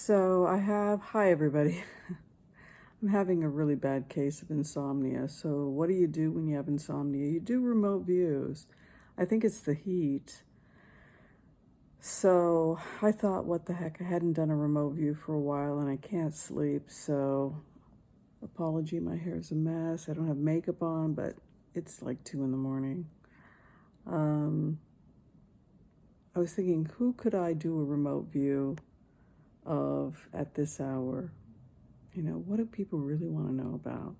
Hi everybody. I'm having a really bad case of insomnia. So what do you do when you have insomnia? You do remote views. I think it's the heat. So I thought, what the heck? I hadn't done a remote view for a while and I can't sleep. So apology, my hair is a mess. I don't have makeup on, but it's like 2 in the morning. I was thinking, who could I do a remote view of at this hour? What do people really want to know about?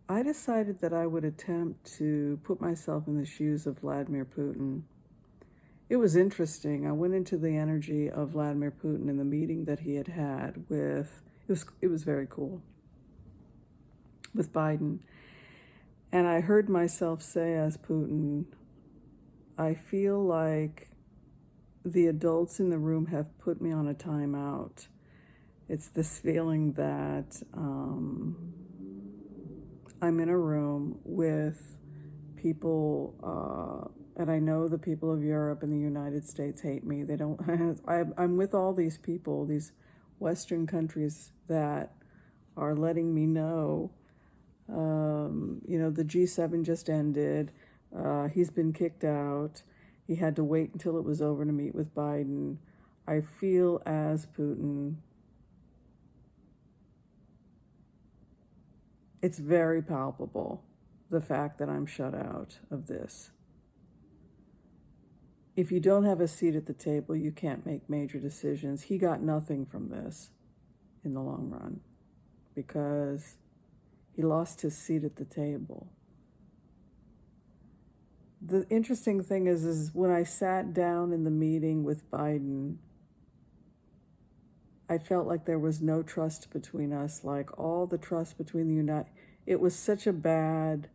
I decided that I would attempt to put myself in the shoes of Vladimir Putin. It was interesting. I went into the energy of Vladimir Putin in the meeting that he had with, it was very cool, with Biden. And I heard myself say as Putin, I feel like the adults in the room have put me on a timeout. It's this feeling that I'm in a room with people, and I know the people of Europe and the United States hate me. They don't. I'm with all these people, these Western countries that are letting me know. The G7 just ended. He's been kicked out. He had to wait until it was over to meet with Biden. I feel as Putin, it's very palpable, the fact that I'm shut out of this. If you don't have a seat at the table, you can't make major decisions. He got nothing from this in the long run because he lost his seat at the table. The interesting thing is when I sat down in the meeting with Biden, I felt like there was no trust between us, like all the trust between it's such a bad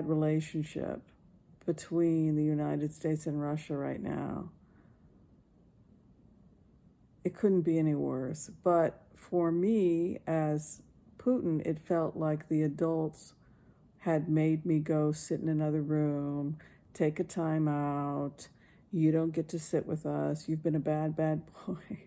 relationship between the United States and Russia right now. It couldn't be any worse. But for me, as Putin, it felt like the adults had made me go sit in another room, take a time out. You don't get to sit with us. You've been a bad, bad boy.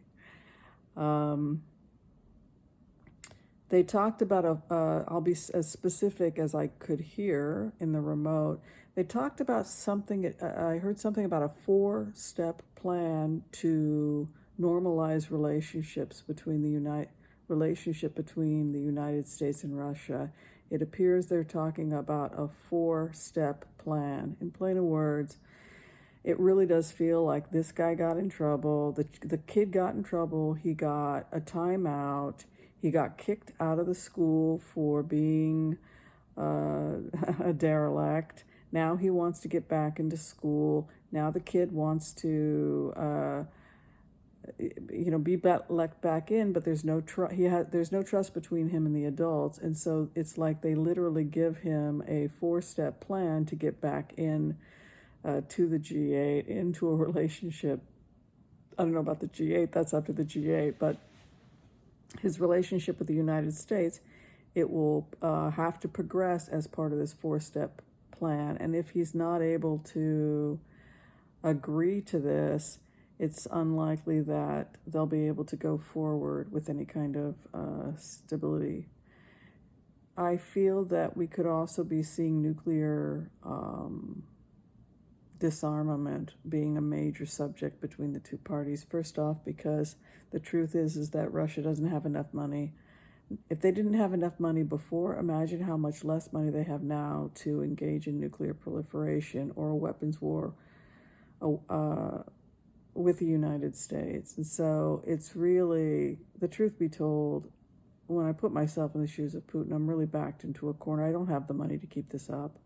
They talked about I'll be as specific as I could hear in the remote. They talked about something, I heard something about a 4-step plan to normalize relationships between the United States and Russia. It appears they're talking about a 4-step plan. In plain words, it really does feel like this guy got in trouble. The kid got in trouble. He got a timeout. He got kicked out of the school for being a derelict. Now he wants to get back into school. Now the kid wants to be let back in, but there's no there's no trust between him and the adults, and so it's like they literally give him a 4-step plan to get back in to the G8, into a relationship. I don't know about the G8, that's up to the G8, but his relationship with the United States, it will have to progress as part of this 4-step plan. And if he's not able to agree to this, it's unlikely that they'll be able to go forward with any kind of stability. I feel that we could also be seeing nuclear disarmament being a major subject between the two parties. First off, because the truth is that Russia doesn't have enough money. If they didn't have enough money before, imagine how much less money they have now to engage in nuclear proliferation or a weapons war with the United States. And so it's really, the truth be told, when I put myself in the shoes of Putin, I'm really backed into a corner. I don't have the money to keep this up.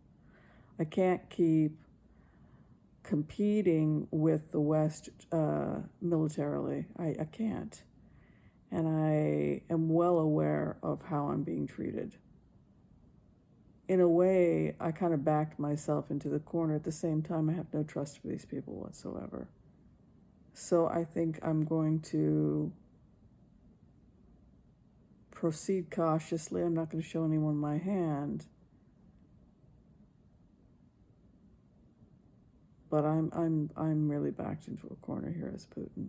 I can't keep competing with the West militarily. I can't. And I am well aware of how I'm being treated. In a way, I kind of backed myself into the corner. At the same time, I have no trust for these people whatsoever. So I think I'm going to proceed cautiously. I'm not going to show anyone my hand. But I'm really backed into a corner here as Putin.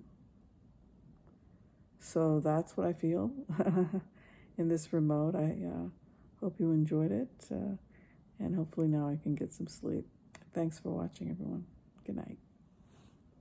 So that's what I feel in this remote. I hope you enjoyed it, and hopefully now I can get some sleep. Thanks for watching, everyone. Good night.